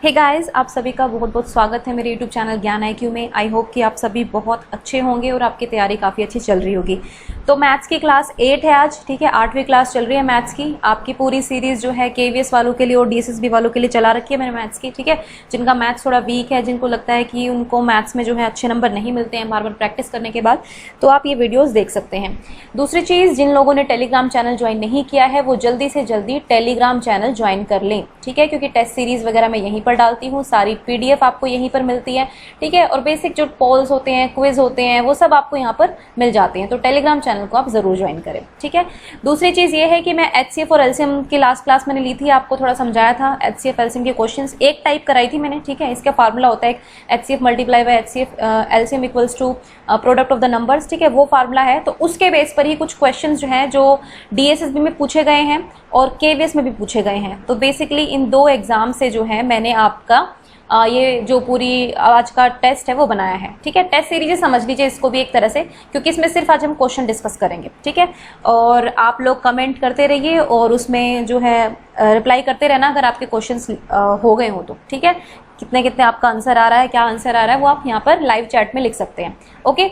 Hey guys, आप सभी का बहुत बहुत स्वागत है मेरे यूट्यूब चैनल ज्ञान IQ में। आई होप कि आप सभी बहुत अच्छे होंगे और आपकी तैयारी काफ़ी अच्छी चल रही होगी। तो मैथ्स की क्लास 8 है आज, ठीक है। 8वीं क्लास चल रही है मैथ्स की। आपकी पूरी सीरीज़ जो है KVS वालों के लिए और DSSB वालों के लिए चला रखी है मैंने मैथ्स की, ठीक है। जिनका मैथ्स थोड़ा वीक है, जिनको लगता है कि उनको मैथ्स में जो है अच्छे नंबर नहीं मिलते हैं बार बार प्रैक्टिस करने के बाद, तो आप ये वीडियोज़ देख सकते हैं। दूसरी चीज़, जिन लोगों ने टेलीग्राम चैनल ज्वाइन नहीं किया है वो जल्दी से जल्दी टेलीग्राम चैनल ज्वाइन कर लें, ठीक है। क्योंकि टेस्ट सीरीज़ वगैरह मैं यहीं पर डालती हूँ, सारी PDF आपको यहीं पर मिलती है, ठीक है। और बेसिक जो पोल्स होते हैं, क्विज होते हैं, वो सब आपको यहाँ पर मिल जाते हैं। तो टेलीग्राम चैनल को आप जरूर ज्वाइन करें, ठीक है। दूसरी चीज़ ये है कि मैं HCF और LCM की लास्ट क्लास मैंने ली थी, आपको थोड़ा समझाया था। HCF LCM के क्वेश्चंस एक टाइप कराई थी मैंने, ठीक है। इसका फार्मूला होता है HCF multiply by HCF LCM equals to product of the numbers, ठीक है। वो फार्मूला है, तो उसके बेस पर ही कुछ क्वेश्चन जो हैं जो DSSB में पूछे गए हैं और KVS में भी पूछे गए हैं। तो बेसिकली इन दो एग्जाम से जो है मैंने आपका ये जो पूरी आज का टेस्ट है वो बनाया है, ठीक है। टेस्ट सीरीज समझ लीजिए इसको भी एक तरह से, क्योंकि इसमें सिर्फ आज हम क्वेश्चन डिस्कस करेंगे, ठीक है। और आप लोग कमेंट करते रहिए और उसमें जो है रिप्लाई करते रहना अगर आपके क्वेश्चंस हो गए हो तो, ठीक है। कितने कितने आपका आंसर आ रहा है, क्या आंसर आ रहा है, वो आप यहाँ पर लाइव चैट में लिख सकते हैं, ओके।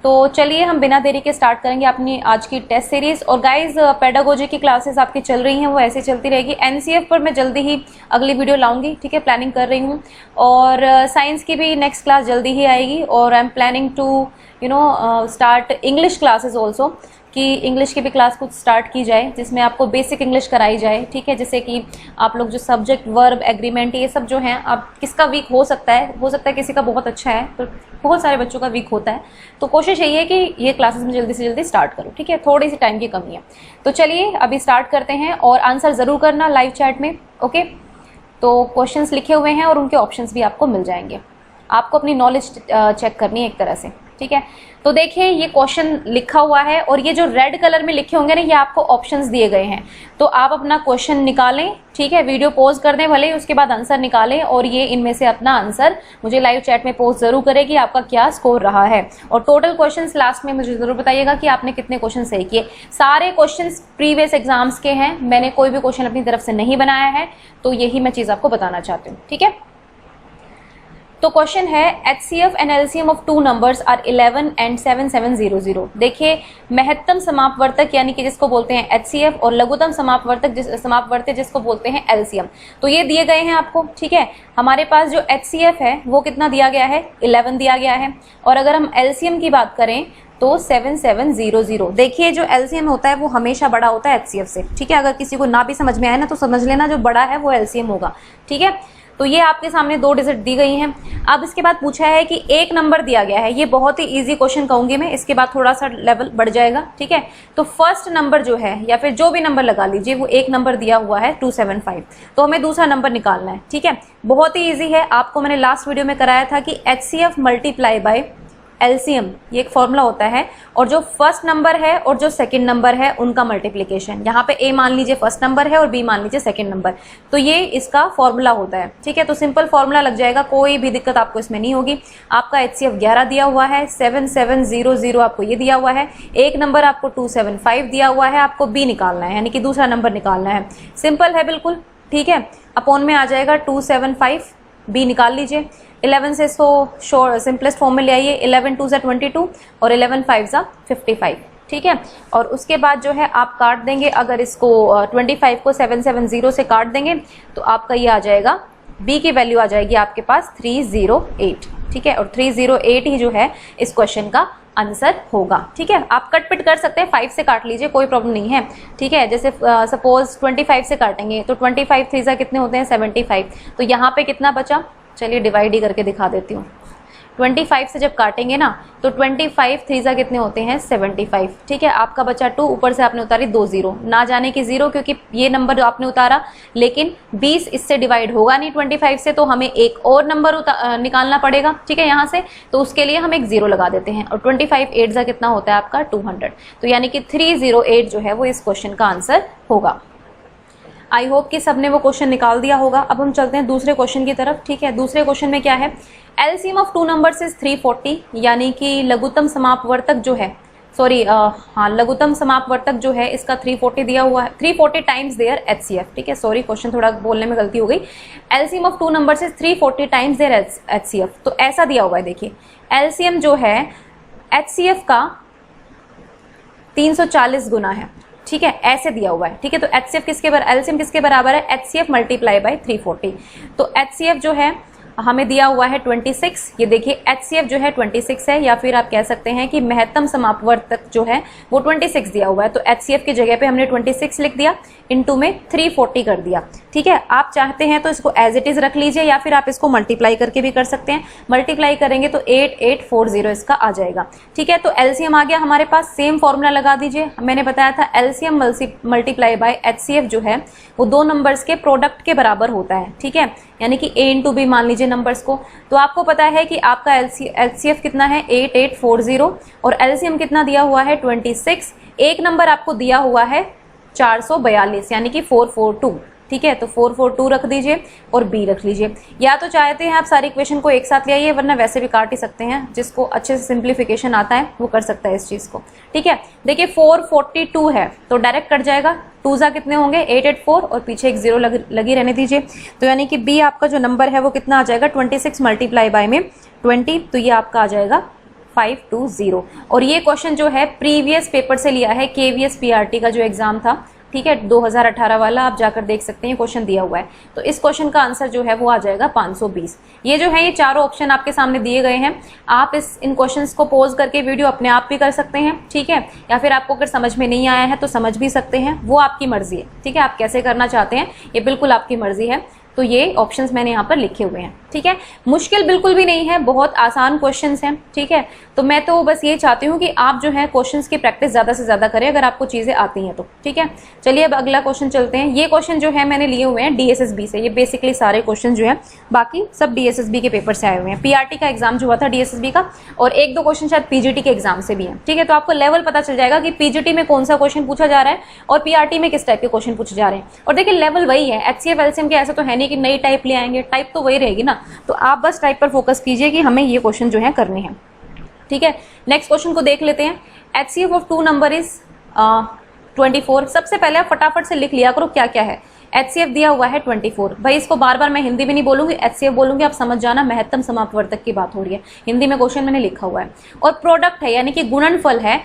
तो चलिए हम बिना देरी के स्टार्ट करेंगे अपनी आज की टेस्ट सीरीज। और गाइज, पेडागोजी की क्लासेस आपकी चल रही हैं, वो ऐसे चलती रहेगी। NCF पर मैं जल्दी ही अगली वीडियो लाऊंगी, ठीक है, प्लानिंग कर रही हूँ। और साइंस की भी नेक्स्ट क्लास जल्दी ही आएगी। और I am planning to start English classes also, कि इंग्लिश की भी क्लास कुछ स्टार्ट की जाए जिसमें आपको बेसिक इंग्लिश कराई जाए, ठीक है। जैसे कि आप लोग जो सब्जेक्ट, वर्ब, एग्रीमेंट, ये सब जो हैं, आप किसका वीक हो सकता है किसी का बहुत अच्छा है, तो बहुत सारे बच्चों का वीक होता है। तो कोशिश यही है कि ये क्लासेस में जल्दी से जल्दी स्टार्ट करूँ, ठीक है। थोड़ी सी टाइम की कमी है, तो चलिए अभी स्टार्ट करते हैं। और आंसर ज़रूर करना लाइव चैट में, ओके। तो क्वेश्चंस लिखे हुए हैं और उनके ऑप्शंस भी आपको मिल जाएंगे। आपको अपनी नॉलेज चेक करनी है एक तरह से, ठीक है। तो देखिए ये क्वेश्चन लिखा हुआ है और ये जो रेड कलर में लिखे होंगे ना, ये आपको ऑप्शंस दिए गए हैं। तो आप अपना क्वेश्चन निकालें, ठीक है। वीडियो पॉज कर दें भले ही, उसके बाद आंसर निकालें और ये इनमें से अपना आंसर मुझे लाइव चैट में पोस्ट जरूर करें कि आपका क्या स्कोर रहा है। और टोटल क्वेश्चंस लास्ट में मुझे जरूर बताइएगा कि आपने कितने क्वेश्चन सही किए। सारे क्वेश्चंस प्रीवियस एग्जाम्स के हैं, मैंने कोई भी क्वेश्चन अपनी तरफ से नहीं बनाया है, तो यही मैं चीज आपको बताना चाहती हूँ, ठीक है। तो क्वेश्चन है HCF and LCM of two numbers are 11 and 7700। देखिए, महत्तम समापवर्तक यानी कि जिसको बोलते हैं HCF और लघुत्तम समापवर्तक जिसको बोलते हैं LCM, तो ये दिए गए हैं आपको, ठीक है। हमारे पास जो HCF है वो कितना दिया गया है, 11 दिया गया है। और अगर हम LCM की बात करें तो 7700। देखिए जो LCM होता है वो हमेशा बड़ा होता है HCF से, ठीक है। अगर किसी को ना भी समझ में आए ना तो समझ लेना जो बड़ा है वो LCM होगा, ठीक है। तो ये आपके सामने दो डिजिट दी गई हैं। अब इसके बाद पूछा है कि एक नंबर दिया गया है। ये बहुत ही इजी क्वेश्चन कहूंगी मैं, इसके बाद थोड़ा सा लेवल बढ़ जाएगा, ठीक है। तो फर्स्ट नंबर जो है या फिर जो भी नंबर लगा लीजिए, वो एक नंबर दिया हुआ है 275, तो हमें दूसरा नंबर निकालना है, ठीक है। बहुत ही ईजी है, आपको मैंने लास्ट वीडियो में कराया था कि HCF मल्टीप्लाई बाय LCM, ये एक फॉर्मूला होता है। और जो फर्स्ट नंबर है और जो सेकंड नंबर है उनका मल्टीप्लिकेशन, यहाँ पे A मान लीजिए फर्स्ट नंबर है और B मान लीजिए सेकंड नंबर, तो ये इसका फॉर्मूला होता है, ठीक है। तो सिंपल फॉर्मूला लग जाएगा, कोई भी दिक्कत आपको इसमें नहीं होगी। आपका HCF 11 दिया हुआ है, 7700 आपको ये दिया हुआ है, एक नंबर आपको 275 दिया हुआ है, आपको B निकालना है यानी कि दूसरा नंबर निकालना है। सिंपल है बिल्कुल, ठीक है। अपॉन में आ जाएगा 275, B निकाल लीजिए। 11 से सिंपलेस्ट फॉर्म में ले आइए, 11 2 = 22 और 11 5 = 55, ठीक है। और उसके बाद जो है आप काट देंगे, अगर इसको 25 को 770 से काट देंगे तो आपका ये आ जाएगा, B की वैल्यू आ जाएगी आपके पास 308, ठीक है। और 308 ही जो है इस क्वेश्चन का आंसर होगा, ठीक है। आप कट पिट कर सकते हैं, 5 से काट लीजिए, कोई प्रॉब्लम नहीं है, ठीक है। जैसे सपोज 25 से काटेंगे तो 25 3 कितने होते हैं 75, तो यहाँ पे कितना बचा, चलिए डिवाइड ही करके दिखा देती हूँ। 25 से जब काटेंगे ना तो 25 3 कितने होते हैं 75, ठीक है। आपका बचा 2, ऊपर से आपने उतारी 2 0, ना जाने की 0 क्योंकि ये नंबर जो आपने उतारा, लेकिन 20 इससे डिवाइड होगा नहीं 25 से, तो हमें एक और नंबर निकालना पड़ेगा, ठीक है, यहाँ से। तो उसके लिए हम एक 0 लगा देते हैं। और 25 8 कितना होता है आपका 200, तो यानी कि 308 जो है वो इस क्वेश्चन का आंसर होगा। आई होप कि सबने वो क्वेश्चन निकाल दिया होगा। अब हम चलते हैं दूसरे क्वेश्चन की तरफ, ठीक है। दूसरे क्वेश्चन में क्या है, LCM of two numbers is 340, यानी कि लघुत्तम समापवर्तक जो है सॉरी हाँ, लघुत्तम समापवर्तक जो है इसका 340 दिया हुआ है, 340 टाइम्स देयर HCF, ठीक है। सॉरी, क्वेश्चन थोड़ा बोलने में गलती हो गई। LCM of two numbers is 340 times their HCF, तो ऐसा दिया हुआ है। देखिए एलसीएम जो है HCF का 340 गुना है, ठीक है, ऐसे दिया हुआ है, ठीक है। तो HCF किसके बराबर, एलसीएम किसके बराबर है, HCF मल्टीप्लाई बाय 340। तो HCF जो है हमें दिया हुआ है 26, ये देखिए HCF जो है 26 है, या फिर आप कह सकते हैं कि महत्तम समापवर्तक जो है वो 26 दिया हुआ है। तो HCF की जगह पे हमने 26 लिख दिया, इनटू में 340 कर दिया, ठीक है। आप चाहते हैं तो इसको एज इट इज रख लीजिए, या फिर आप इसको मल्टीप्लाई करके भी कर सकते हैं। मल्टीप्लाई करेंगे तो 8840 इसका आ जाएगा, ठीक है। तो एलसीएम आ गया हमारे पास, सेम फॉर्मूला लगा दीजिए। मैंने बताया था एलसीएम मल्टीप्लाई बाय HCF जो है वो दो नंबर्स के प्रोडक्ट के बराबर होता है, ठीक है, यानी कि A इंटू बी मान लीजिए नंबर्स को। तो आपको पता है कि आपका HCF कितना है 8840 और एलसीएम कितना दिया हुआ है 26। एक नंबर आपको दिया हुआ है 442 यानी कि 442, ठीक है। तो 442 रख दीजिए और B रख लीजिए। या तो चाहते हैं आप सारी इक्वेशन को एक साथ ले आइए, वरना वैसे भी काट ही सकते हैं। जिसको अच्छे से सिंप्लीफिकेशन आता है वो कर सकता है इस चीज को, ठीक है। देखिए 442 है तो डायरेक्ट कट जाएगा, 2 जा कितने होंगे 884 और पीछे एक 0 लगी रहने दीजिए। तो यानी कि B आपका जो नंबर है वो कितना आ जाएगा 26 मल्टीप्लाई बाय में 20, तो ये आपका आ जाएगा 520। और ये क्वेश्चन जो है प्रीवियस पेपर से लिया है, KVS PRT का जो एग्जाम था, ठीक है, 2018 वाला, आप जाकर देख सकते हैं, क्वेश्चन दिया हुआ है। तो इस क्वेश्चन का आंसर जो है वो आ जाएगा 520। ये जो है ये चारों ऑप्शन आपके सामने दिए गए हैं। आप इन क्वेश्चंस को पॉज करके वीडियो अपने आप भी कर सकते हैं, ठीक है, या फिर आपको अगर समझ में नहीं आया है तो समझ भी सकते हैं, वो आपकी मर्जी है, ठीक है। आप कैसे करना चाहते हैं ये बिल्कुल आपकी मर्जी है। तो ये ऑप्शंस मैंने यहाँ पर लिखे हुए हैं, ठीक है। मुश्किल बिल्कुल भी नहीं है, बहुत आसान क्वेश्चंस हैं, ठीक है। तो मैं तो बस ये चाहती हूँ कि आप जो है क्वेश्चंस की प्रैक्टिस ज़्यादा से ज़्यादा करें, अगर आपको चीज़ें आती हैं तो, ठीक है। चलिए अब अगला क्वेश्चन चलते हैं। ये क्वेश्चन जो है मैंने लिए हुए हैं DSSB से। ये बेसिकली सारे क्वेश्चन जो है बाकी सब DSSB के पेपर से आए हुए हैं। PRT का एग्जाम जो हुआ था DSSB का, और 1-2 क्वेश्चन शायद PGT के एग्जाम से भी हैं, ठीक है। तो आपको लेवल पता चल जाएगा कि PGT में कौन सा क्वेश्चन पूछा जा रहा है और PRT में किस टाइप के क्वेश्चन पूछे जा रहे हैं। और देखिए लेवल वही है, HCF LCM के ऐसा तो है नहीं कि नई टाइप ले आएंगे, टाइप तो वही रहेगी ना। तो आप बस टाइप पर फोकस कीजिए कि हमें ये क्वेश्चन जो है करने हैं, ठीक है। नेक्स्ट क्वेश्चन को देख लेते हैं। HCF of two number is 24। सबसे पहले आप फटाफट से लिख लिया करो क्या क्या है। HCF दिया हुआ है 24। भाई इसको बार बार मैं हिंदी में नहीं बोलूंगी, HCF बोलूंगी, आप समझ जाना, महत्तम समापवर्तक की बात हो रही है। हिंदी में क्वेश्चन मैंने लिखा हुआ है। और प्रोडक्ट है यानी कि गुणनफल है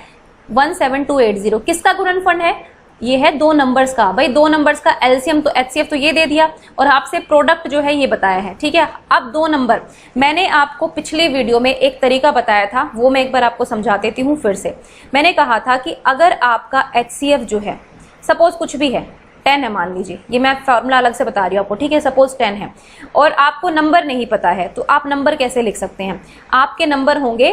17280। किसका गुणनफल है, ये है दो नंबर्स का। भाई दो नंबर्स का एलसीएम तो HCF तो ये दे दिया, और आपसे प्रोडक्ट जो है ये बताया है, ठीक है। अब दो नंबर, मैंने आपको पिछली वीडियो में एक तरीका बताया था, वो मैं एक बार आपको समझा देती हूँ फिर से। मैंने कहा था कि अगर आपका HCF जो है सपोज कुछ भी है 10 है मान लीजिए, ये मैं फॉर्मूला अलग से बता रही हूँ आपको, ठीक है। सपोज 10 है और आपको नंबर नहीं पता है, तो आप नंबर कैसे लिख सकते हैं। आपके नंबर होंगे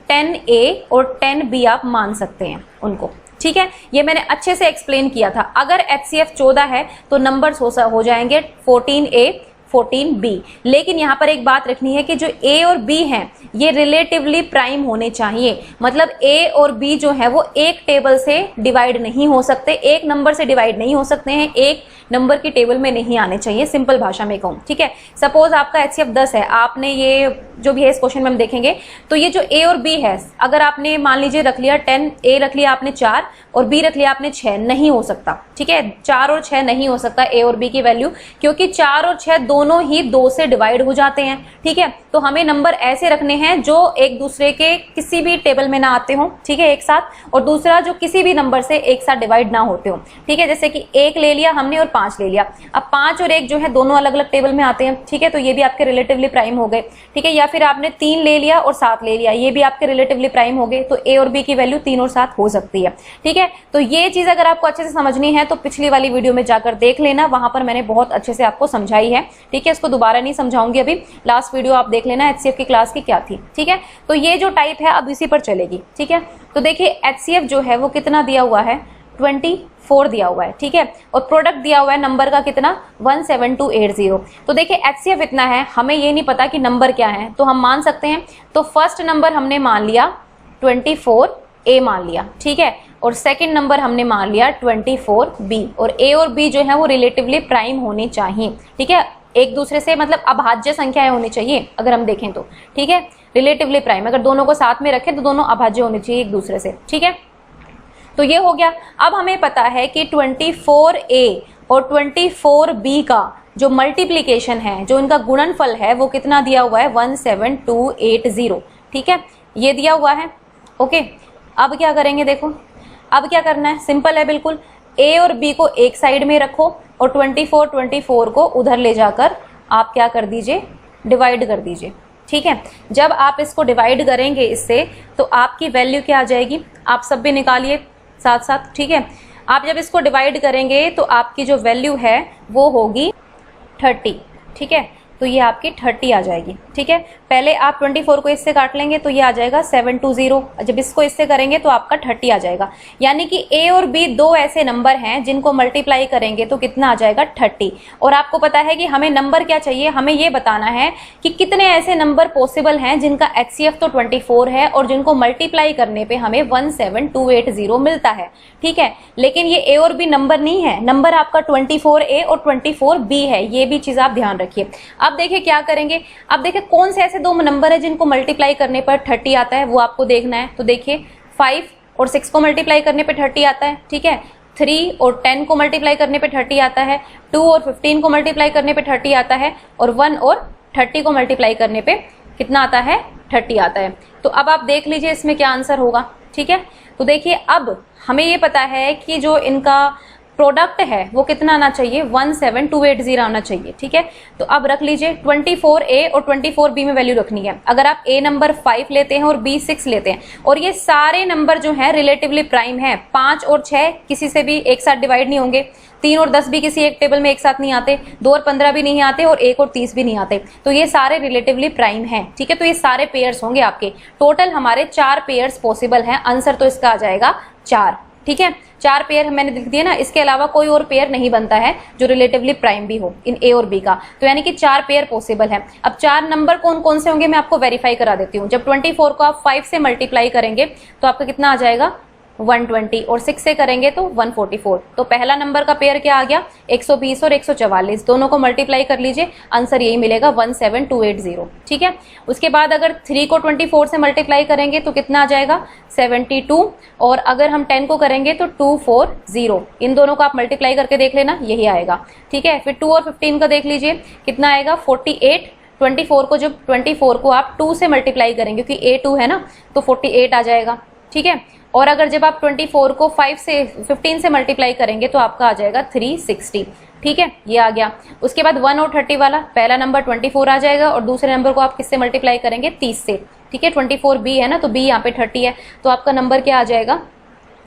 10A और 10B, आप मान सकते हैं उनको, ठीक है। ये मैंने अच्छे से एक्सप्लेन किया था। अगर HCF 14 है तो नंबर्स हो जाएंगे 14A 14B। लेकिन यहाँ पर एक बात रखनी है कि जो A और B हैं ये रिलेटिवली प्राइम होने चाहिए। मतलब A और B जो है वो एक टेबल से डिवाइड नहीं हो सकते, एक नंबर से डिवाइड नहीं हो सकते हैं, एक नंबर की टेबल में नहीं आने चाहिए, सिंपल भाषा में कहूँ, ठीक है। सपोज आपका HCF 10 है, आपने ये जो भी है इस क्वेश्चन में हम देखेंगे, तो ये जो A और B है, अगर आपने मान लीजिए रख लिया 10, A रख लिया आपने 4 और B रख लिया आपने 6, नहीं हो सकता, ठीक है। 4 और 6 नहीं हो सकता A और B की वैल्यू, क्योंकि 4 और 6 दोनों ही 2 से डिवाइड हो जाते हैं, ठीक है। तो हमें नंबर ऐसे रखने हैं जो एक दूसरे के किसी भी टेबल में ना आते हो, ठीक है, एक साथ, और दूसरा जो किसी भी नंबर से एक साथ डिवाइड ना होते हो, ठीक है। जैसे कि 1 ले लिया हमने और 5 ले लिया, अब 5 और 1 जो है दोनों अलग अलग टेबल में आते हैं, ठीक है, तो ये भी आपके रिलेटिवली प्राइम हो गए, ठीक है। या फिर आपने 3 ले लिया और 7 ले लिया, ये भी आपके रिलेटिवली प्राइम हो गए, तो A और B की वैल्यू 3 और 7 हो सकती है, ठीक है। तो ये चीज अगर आपको अच्छे से समझनी है तो पिछली वाली वीडियो में जाकर देख लेना, वहां पर मैंने बहुत अच्छे से आपको समझाई है, ठीक है। इसको दोबारा नहीं समझाऊंगी, अभी लास्ट वीडियो आप देख लेना HCF की क्लास की क्या थी, ठीक है। तो ये जो टाइप है अब इसी पर चलेगी, ठीक है। तो देखिए HCF जो है वो कितना दिया हुआ है 24 दिया हुआ है, ठीक है, और प्रोडक्ट दिया हुआ है नंबर का कितना 17280। तो देखिए HCF इतना है, हमें ये नहीं पता कि नंबर क्या है, तो हम मान सकते हैं। तो फर्स्ट नंबर हमने मान लिया 24A मान लिया, ठीक है, और सेकंड नंबर हमने मान लिया 24B, और A और B जो है वो रिलेटिवली प्राइम होने चाहिए, ठीक है, एक दूसरे से मतलब अभाज्य संख्याएं होनी चाहिए अगर हम देखें तो, ठीक है। रिलेटिवली प्राइम, अगर दोनों को साथ में रखें तो दोनों अभाज्य होने चाहिए एक दूसरे से, ठीक है। तो ये हो गया। अब हमें पता है कि 24A और 24B का जो मल्टीप्लीकेशन है, जो इनका गुणनफल है, वो कितना दिया हुआ है 17280, ठीक है, ये दिया हुआ है। ओके, अब क्या करेंगे, देखो अब क्या करना है, सिंपल है बिल्कुल। A और B को एक साइड में रखो और 24 को उधर ले जाकर आप क्या कर दीजिए, डिवाइड कर दीजिए, ठीक है। जब आप इसको डिवाइड करेंगे इससे तो आपकी वैल्यू क्या आ जाएगी, आप सब भी निकालिए साथ साथ, ठीक है। आप जब इसको डिवाइड करेंगे तो आपकी जो वैल्यू है वो होगी 30, ठीक है। तो ये आपकी 30 आ जाएगी, ठीक है। पहले आप 24 को इससे काट लेंगे तो ये आ जाएगा 720, जब इसको इससे करेंगे तो आपका 30 आ जाएगा। यानी कि A और B दो ऐसे नंबर हैं जिनको मल्टीप्लाई करेंगे तो कितना आ जाएगा 30। और आपको पता है कि हमें नंबर क्या चाहिए, हमें ये बताना है कि कितने ऐसे नंबर पॉसिबल हैं जिनका HCF तो 24 है और जिनको मल्टीप्लाई करने पे हमें 17280 मिलता है, ठीक है। लेकिन ये A और B नंबर नहीं है, नंबर आपका 24A और 24B है, ये भी चीज आप ध्यान रखिए। अब देखिए क्या करेंगे, अब देखिए कौन से ऐसे दो नंबर है जिनको मल्टीप्लाई करने पर 30 आता है, वो आपको देखना है। तो देखिए 5 और 6 को मल्टीप्लाई करने पे 30 आता है, ठीक है। 3 और 10 को मल्टीप्लाई करने पे 30 आता है, 2 और 15 को मल्टीप्लाई करने पे 30 आता है, और 1 और 30 को मल्टीप्लाई करने पे कितना आता है, 30 आता है। तो अब आप देख लीजिए इसमें क्या आंसर होगा, ठीक है। तो देखिए अब हमें ये पता है कि जो इनका प्रोडक्ट है वो कितना आना चाहिए, 17280 आना चाहिए, ठीक है। तो अब रख लीजिए 24A और 24B में वैल्यू रखनी है। अगर आप A नंबर 5 लेते हैं और B 6 लेते हैं, और ये सारे नंबर जो हैं रिलेटिवली प्राइम है, 5 और 6 किसी से भी एक साथ डिवाइड नहीं होंगे, 3 और 10 भी किसी एक टेबल में एक साथ नहीं आते, 2 और 15 भी नहीं आते, और 1 और 30 भी नहीं आते, तो ये सारे रिलेटिवली प्राइम हैं, ठीक है। तो ये सारे पेयर्स होंगे आपके, टोटल हमारे 4 पेयर्स पॉसिबल हैं। आंसर तो इसका आ जाएगा 4, ठीक है। 4 पेयर मैंने लिख दिए ना, इसके अलावा कोई और पेयर नहीं बनता है जो रिलेटिवली प्राइम भी हो इन A और B का, तो यानी कि 4 पेयर पॉसिबल है। अब 4 नंबर कौन कौन से होंगे मैं आपको वेरीफाई करा देती हूँ। जब 24 को आप 5 से मल्टीप्लाई करेंगे तो आपका कितना आ जाएगा 120, और 6 से करेंगे तो 144। तो पहला नंबर का पेयर क्या आ गया, 120 और 144, दोनों को मल्टीप्लाई कर लीजिए, आंसर यही मिलेगा 17280, ठीक है। उसके बाद अगर 3 को 24 से मल्टीप्लाई करेंगे तो कितना आ जाएगा 72, और अगर हम 10 को करेंगे तो 240, इन दोनों को आप मल्टीप्लाई करके देख लेना, यही आएगा, ठीक है। फिर 2 और 15 का देख लीजिए कितना आएगा 48, 24 को जब 24 को आप 2 से मल्टीप्लाई करेंगे क्योंकि A2 है ना, तो 48 आ जाएगा, ठीक है। और अगर जब आप 24 को 15 से मल्टीप्लाई करेंगे तो आपका आ जाएगा 360, ठीक है, ये आ गया। उसके बाद 1 और 30 वाला, पहला नंबर 24 आ जाएगा और दूसरे नंबर को आप किससे मल्टीप्लाई करेंगे 30 से, ठीक है। 24B है ना, तो B यहाँ पे 30 है, तो आपका नंबर क्या आ जाएगा,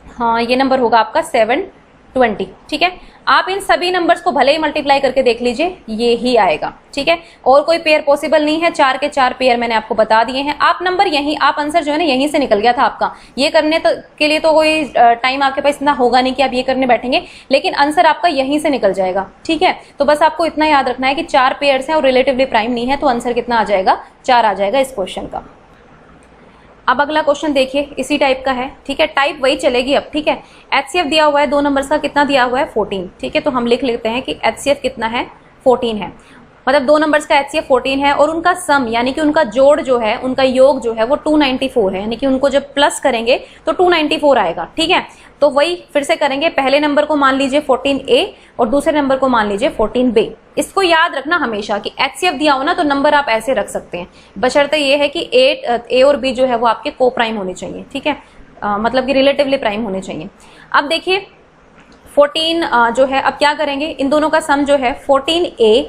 हाँ ये नंबर होगा आपका 720, ठीक है। आप इन सभी नंबर्स को भले ही मल्टीप्लाई करके देख लीजिए, ये ही आएगा, ठीक है। और कोई पेयर पॉसिबल नहीं है, 4 के 4 पेयर मैंने आपको बता दिए हैं। आप नंबर यहीं, आप आंसर जो है ना यहीं से निकल गया था आपका। ये करने के लिए तो कोई टाइम आपके पास इतना होगा नहीं कि आप ये करने बैठेंगे, लेकिन आंसर आपका यहीं से निकल जाएगा, ठीक है। तो बस आपको इतना याद रखना है कि 4 पेयर्स हैं और रिलेटिवली प्राइम नहीं है, तो आंसर कितना आ जाएगा 4 आ जाएगा इस क्वेश्चन का। अब अगला क्वेश्चन देखिए, इसी टाइप का है, ठीक है, टाइप वही चलेगी अब, ठीक है। HCF दिया हुआ है 2 नंबर्स का, कितना दिया हुआ है 14, ठीक है। तो हम लिख लेते हैं कि HCF कितना है 14 है, मतलब 2 नंबर्स का HCF 14 है, और उनका सम यानी कि उनका जोड़ जो है, उनका योग जो है वो 294 है, यानी कि उनको जब प्लस करेंगे तो 294 आएगा, ठीक है। तो वही फिर से करेंगे, पहले नंबर को मान लीजिए 14A और दूसरे नंबर को मान लीजिए 14B। इसको याद रखना हमेशा कि HCF दिया हो ना तो नंबर आप ऐसे रख सकते हैं, बशर्ते ये है कि A और B जो है वो आपके को प्राइम होने चाहिए, ठीक है, मतलब कि रिलेटिवली प्राइम होने चाहिए। अब देखिए 14 जो है, अब क्या करेंगे, इन दोनों का सम जो है 14A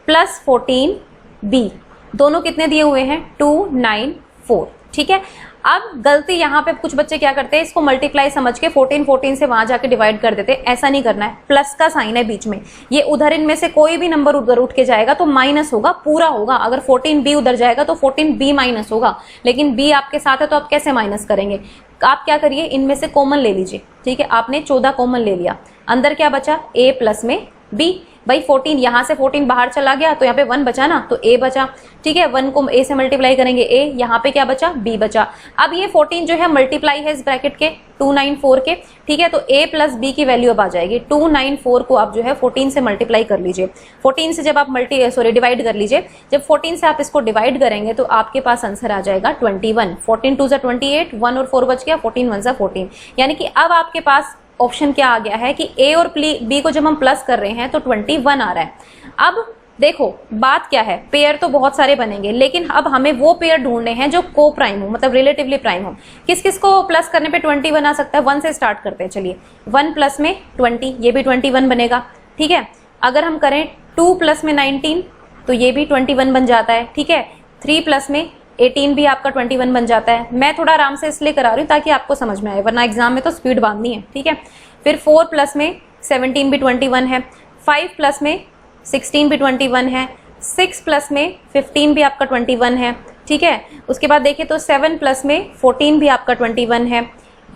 प्लस 14B, दोनों कितने दिए हुए हैं 294, ठीक है। अब गलती यहाँ पे कुछ बच्चे क्या करते हैं, इसको मल्टीप्लाई समझ के 14 से वहां जाके डिवाइड कर देते हैं, ऐसा नहीं करना है। प्लस का साइन है बीच में, ये उधर इनमें से कोई भी नंबर उधर उठ के जाएगा तो माइनस होगा, पूरा होगा। अगर 14B उधर जाएगा तो 14B माइनस होगा, लेकिन B आपके साथ है तो आप कैसे माइनस करेंगे। आप क्या करिए, इनमें से कॉमन ले लीजिए, ठीक है। आपने 14 कॉमन ले लिया, अंदर क्या बचा A प्लस में B, भाई 14, यहाँ से 14 बाहर चला गया तो यहाँ पे 1 बचा ना, तो a बचा, ठीक है। 1 को a से मल्टीप्लाई करेंगे a, यहाँ पे क्या बचा, b बचा। अब ये 14 जो है मल्टीप्लाई है इस ब्रैकेट के 294 के, ठीक है। तो a प्लस b की वैल्यू अब आ जाएगी 294 को आप जो है 14 से मल्टीप्लाई कर लीजिए। 14 से जब आप डिवाइड कर लीजिए, जब 14 से आप इसको डिवाइड करेंगे तो आपके पास आंसर आ जाएगा 21। 14 2 = 28, 1 और 4 बच गया, 14 1 = 14। यानी कि अब आपके पास ऑप्शन क्या आ गया है कि a और b को जब हम प्लस कर रहे हैं तो 21 आ रहा है। अब देखो बात क्या है, पेयर तो बहुत सारे बनेंगे, लेकिन अब हमें वो पेयर ढूंढने हैं जो को प्राइम हो, मतलब रिलेटिवली प्राइम हो। किस किस को प्लस करने पे 21 आ सकता है? 1 से स्टार्ट करते हैं, चलिए। 1 प्लस में 20, ये भी 21 बनेगा, ठीक है। अगर हम करें 2 प्लस में 19 तो ये भी 21 बन जाता है, ठीक है। 3 प्लस में 18 भी आपका 21 बन जाता है। मैं थोड़ा आराम से इसलिए करा रही हूँ ताकि आपको समझ में आए, वरना एग्जाम में तो स्पीड बांधनी है, ठीक है। फिर 4 प्लस में 17 भी 21 है, 5 प्लस में 16 भी 21 है, 6 प्लस में 15 भी आपका 21 है, ठीक है। उसके बाद देखिए तो 7 प्लस में 14 भी आपका 21 है,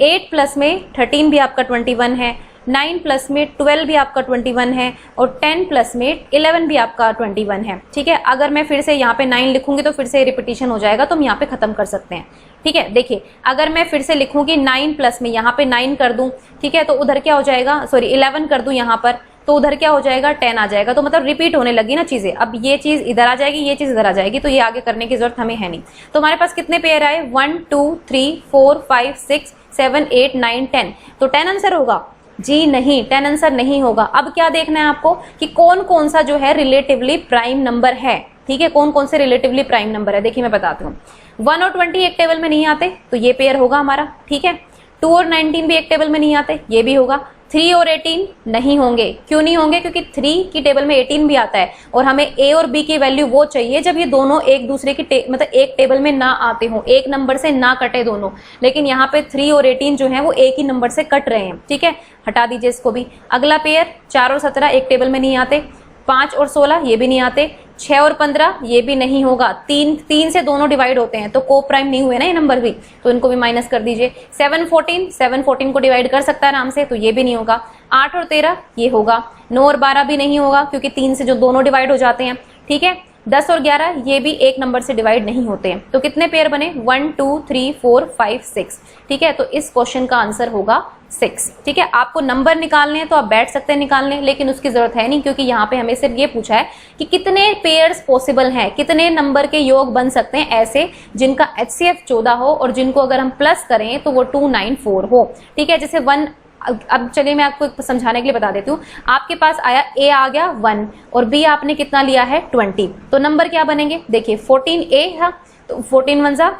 8 प्लस में 13 भी आपका 21 है, 9 प्लस में 12 भी आपका 21 है, और 10 प्लस में 11 भी आपका 21 है, ठीक है। अगर मैं फिर से यहाँ पे 9 लिखूंगी तो फिर से रिपीटिशन हो जाएगा, तो हम यहाँ पे खत्म कर सकते हैं, ठीक है। देखिए अगर मैं फिर से लिखूंगी 9 प्लस में यहाँ पे 9 कर दूं, ठीक है, तो उधर क्या हो जाएगा, 11 कर दूं यहाँ पर, तो उधर क्या हो जाएगा, 10 आ जाएगा। तो मतलब रिपीट होने लगी ना चीजें, अब ये चीज इधर आ जाएगी, ये चीज इधर आ जाएगी, तो ये आगे करने की जरूरत हमें है नहीं। तो हमारे पास कितने पेयर आए, 1 2 3 4 5 6 7 8 9 10, तो 10 आंसर होगा जी? नहीं, 10 आंसर नहीं होगा। अब क्या देखना है आपको कि कौन कौन सा जो है रिलेटिवली प्राइम नंबर है, ठीक है। कौन कौन से रिलेटिवली प्राइम नंबर है, देखिए मैं बताती हूँ। 1 और 20 एक टेबल में नहीं आते, तो ये पेयर होगा हमारा, ठीक है। 2 और 19 भी एक टेबल में नहीं आते, ये भी होगा। 3 और 18 नहीं होंगे, क्यों नहीं होंगे, क्योंकि 3 की टेबल में 18 भी आता है, और हमें a और b की वैल्यू वो चाहिए जब ये दोनों एक दूसरे की मतलब एक टेबल में ना आते हो, एक नंबर से ना कटे दोनों। लेकिन यहाँ पे 3 और 18 जो है वो एक ही नंबर से कट रहे हैं, ठीक है। हटा दीजिए इसको भी। अगला पेयर 4 और 17 एक टेबल में नहीं आते, 5 और 16 ये भी नहीं आते, 6 और 15 ये भी नहीं होगा। 3 से दोनों डिवाइड होते हैं, तो को प्राइम नहीं हुए ना ये नंबर भी, तो इनको भी माइनस कर दीजिए। 7 14 को डिवाइड कर सकता है आराम से, तो ये भी नहीं होगा। 8 और 13 ये होगा। 9 और 12 भी नहीं होगा, क्योंकि 3 से जो दोनों डिवाइड हो जाते हैं, ठीक है। 10 और 11 ये भी एक नंबर से डिवाइड नहीं होते हैं। तो कितने पेयर बने, 1 2 3 4 5 6, ठीक है। तो इस क्वेश्चन का आंसर होगा 6, ठीक है। आपको नंबर निकालने हैं तो आप बैठ सकते हैं निकालने, लेकिन उसकी जरूरत है नहीं, क्योंकि यहाँ पे हमें सिर्फ ये पूछा है कि कितने पेयर्स पॉसिबल हैं, कितने नंबर के योग बन सकते हैं ऐसे जिनका HCF 14 हो और जिनको अगर हम प्लस करें तो वो 294 हो, ठीक है। जैसे 1, अब चलिए मैं आपको समझाने के लिए बता देती हूँ। आपके पास आया a आ गया 1 और b आपने कितना लिया है 20, तो नंबर क्या बनेंगे, देखिए 14a था, तो 14 1 =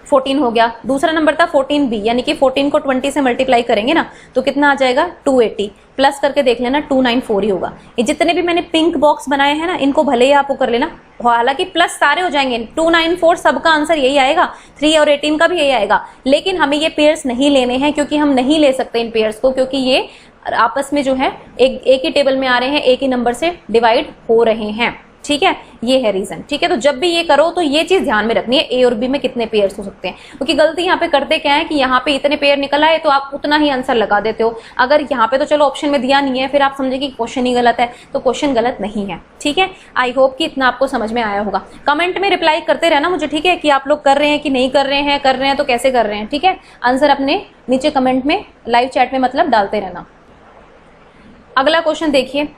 14 हो गया। दूसरा नंबर था 14b, यानी कि 14 को 20 से मल्टीप्लाई करेंगे ना, तो कितना आ जाएगा 280, प्लस करके देख लेना 294 ही होगा। ये जितने भी मैंने पिंक बॉक्स बनाए हैं ना, इनको भले ही आप वो कर लेना, हालांकि प्लस सारे हो जाएंगे, 294 सबका आंसर यही आएगा, 3 और 18 का भी यही आएगा। लेकिन हमें ये पेयर्स नहीं लेने हैं, क्योंकि हम नहीं ले सकते इन पेयर्स को, क्योंकि ये आपस में जो है एक ही टेबल में आ रहे हैं, एक ही नंबर से डिवाइड हो रहे हैं, ठीक है। ये है रीजन, ठीक है। तो जब भी ये करो तो ये चीज ध्यान में रखनी है, ए और बी में कितने पेयर्स हो सकते हैं, क्योंकि गलती यहाँ पे करते क्या है कि यहाँ पे इतने पेयर निकल आए तो आप उतना ही आंसर लगा देते हो। अगर यहाँ पे तो चलो ऑप्शन में दिया नहीं है, फिर आप समझे कि क्वेश्चन ही गलत है, तो क्वेश्चन गलत नहीं है, ठीक है। आई होप कि इतना आपको समझ में आया होगा। कमेंट में रिप्लाई करते रहना मुझे, ठीक है, कि आप लोग कर रहे हैं कि नहीं कर रहे हैं, कर रहे हैं तो कैसे कर रहे हैं, ठीक है। आंसर अपने नीचे कमेंट में, लाइव चैट में मतलब डालते रहना। अगला क्वेश्चन देखिए,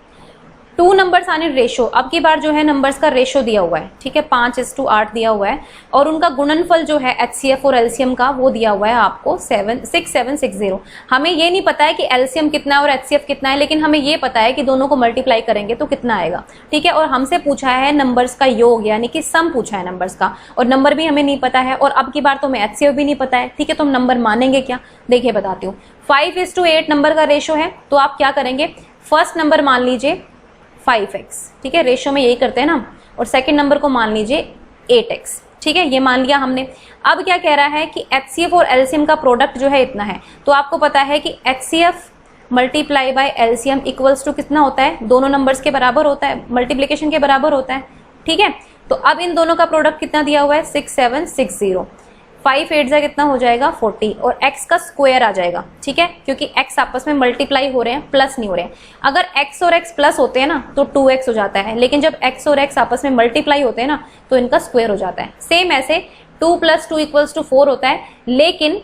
2 नंबर्स आने रेशो। अब की बार जो है नंबर्स का रेशो दिया हुआ है, ठीक है, 5:8 दिया हुआ है, और उनका गुणनफल जो है HCF और LCM का वो दिया हुआ है आपको 6760। हमें ये नहीं पता है कि LCM कितना है और HCF कितना है, लेकिन हमें ये पता है कि दोनों को मल्टीप्लाई करेंगे तो कितना आएगा, ठीक है। और हमसे पूछा है नंबर्स का योग, यानी कि सम पूछा है नंबर्स का, और नंबर भी हमें नहीं पता है, और अब की बार तो हमें HCF भी नहीं पता है, ठीक है। तो हम नंबर मानेंगे क्या, देखिए बताती हूँ। 5:8 नंबर का रेशो है, तो आप क्या करेंगे, फर्स्ट नंबर मान लीजिए 5x, ठीक है, रेशो में यही करते हैं ना, और सेकंड नंबर को मान लीजिए 8x, ठीक है, ये मान लिया हमने। अब क्या कह रहा है कि HCF और LCM का प्रोडक्ट जो है इतना है, तो आपको पता है कि HCF multiply by LCM equals to कितना होता है, दोनों नंबर्स के बराबर होता है, मल्टीप्लीकेशन के बराबर होता है, ठीक है। तो अब इन दोनों का प्रोडक्ट कितना दिया हुआ है, 6760। 5 8 जा कितना हो जाएगा 40 और x का स्क्वायर आ जाएगा, ठीक है, क्योंकि x आपस में मल्टीप्लाई हो रहे हैं, प्लस नहीं हो रहे हैं। अगर x और x प्लस होते हैं ना तो 2x हो जाता है, लेकिन जब x और x आपस में मल्टीप्लाई होते हैं ना तो इनका स्क्वायर हो जाता है। सेम ऐसे 2 + 2 = 4 होता है, लेकिन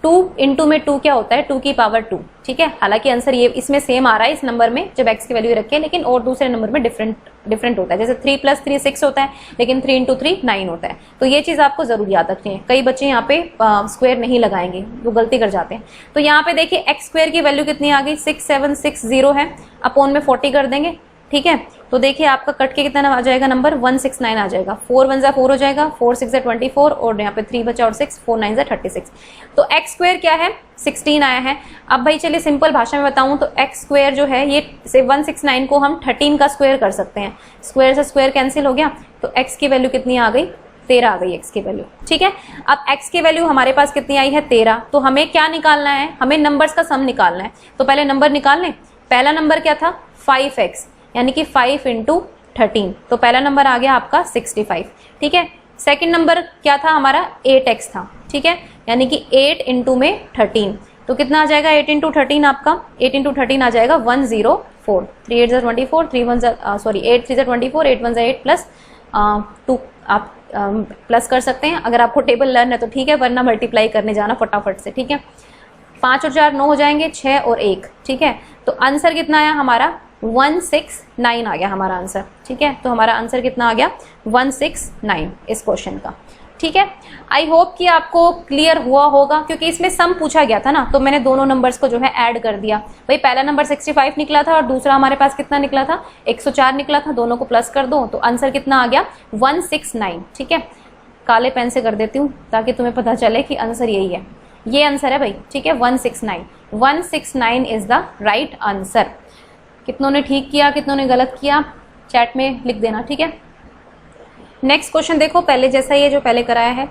2 × में 2 क्या होता है 2 की पावर 2, ठीक है। हालांकि आंसर ये इसमें सेम आ रहा है इस नंबर में जब x की वैल्यू रखे, लेकिन और दूसरे नंबर में डिफरेंट होता है। जैसे 3 + 3 6 होता है, लेकिन 3 × 3 9 होता है। तो ये चीज आपको जरूर याद रखनी है। कई बच्चे यहाँ पे स्क्वायर नहीं लगाएंगे, वो गलती कर जाते हैं। तो यहाँ पे देखिए x² की वैल्यू कितनी आ गई 6760 है, अपॉन में 40 कर देंगे, ठीक है। तो देखिए आपका कट के कितना आ जाएगा नंबर 169 आ जाएगा। 4 1 4 हो जाएगा, 4 6 24 और यहाँ पे 3 बचा और 6, 4 9 36। तो x² क्या है 16 आया है। अब भाई चलिए सिंपल भाषा में बताऊं तो x² जो है ये 169 को हम 13 का स्क्वायर कर सकते हैं। स्क्वायर से स्क्वायर कैंसिल हो गया, तो x की वैल्यू कितनी आ गई 13 आ गई x की वैल्यू, ठीक है। अब x की वैल्यू हमारे पास कितनी आई है 13, तो हमें क्या निकालना है, हमें नंबर्स का सम निकालना है। तो पहले नंबर निकाल लें। पहला नंबर क्या था 5x, यानी कि 5 × 13, तो पहला नंबर आ गया आपका 65, ठीक है। सेकंड नंबर क्या था हमारा 8x था, ठीक है, यानी कि 8 × में 13, तो कितना आ जाएगा 8 × 13 आपका 8 × 13 आ जाएगा 104। 3 8 24, 3 1 8 3 24, 8 1 8 प्लस 2 आप प्लस कर सकते हैं। अगर आपको टेबल लर्न है तो ठीक है, वरना मल्टीप्लाई करने जाना फटाफट से, ठीक है। 5 और 4 9 हो जाएंगे, 6 और 1, ठीक है। तो आंसर कितना आया हमारा 169 आ गया हमारा आंसर, ठीक है। तो हमारा आंसर कितना आ गया 169 इस क्वेश्चन का, ठीक है। आई होप कि आपको क्लियर हुआ होगा, क्योंकि इसमें सम पूछा गया था ना, तो मैंने दोनों नंबर्स को जो है ऐड कर दिया। भाई पहला नंबर 65 निकला था और दूसरा हमारे पास कितना निकला था 104 निकला था, दोनों को प्लस कर दो तो आंसर कितना आ गया 169, ठीक है। काले पेन से कर देती हूँ ताकि तुम्हें पता चले कि आंसर यही है, ये आंसर है भाई, ठीक है। 169 इज द राइट आंसर। कितनों ने ठीक किया, कितनों ने गलत किया, चैट में लिख देना, ठीक है। नेक्स्ट क्वेश्चन देखो, पहले जैसा ही है जो पहले कराया है।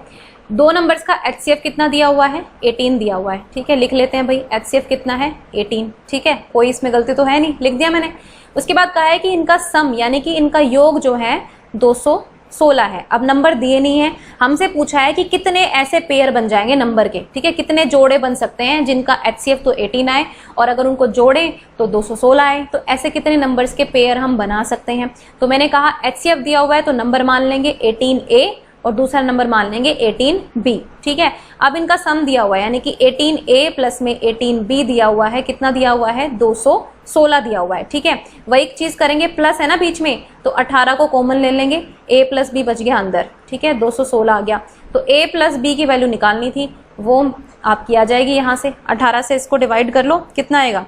दो नंबर्स का HCF कितना दिया हुआ है 18 दिया हुआ है, ठीक है। लिख लेते हैं भाई HCF कितना है 18, ठीक है। कोई इसमें गलती तो है नहीं, लिख दिया मैंने। उसके बाद कहा है कि इनका सम यानी कि इनका योग जो है 216 है। अब नंबर दिए नहीं है, हमसे पूछा है कि कितने ऐसे पेयर बन जाएंगे नंबर के, ठीक है, कितने जोड़े बन सकते हैं जिनका HCF तो 18 आए और अगर उनको जोड़े तो 216 आए। तो ऐसे कितने नंबर्स के पेयर हम बना सकते हैं। तो मैंने कहा HCF दिया हुआ है तो नंबर मान लेंगे 18A और दूसरा नंबर मान लेंगे 18B, ठीक है। अब इनका सम दिया हुआ है यानी कि 18A प्लस में 18B दिया हुआ है, कितना दिया हुआ है 216 दिया हुआ है, ठीक है। वही चीज करेंगे, प्लस है ना बीच में, तो 18 को कॉमन ले लेंगे, A प्लस B बच गया अंदर, ठीक है, 216 आ गया। तो A प्लस B की वैल्यू निकालनी थी, वो आपकी आ जाएगी यहाँ से। 18 से इसको डिवाइड कर लो, कितना आएगा,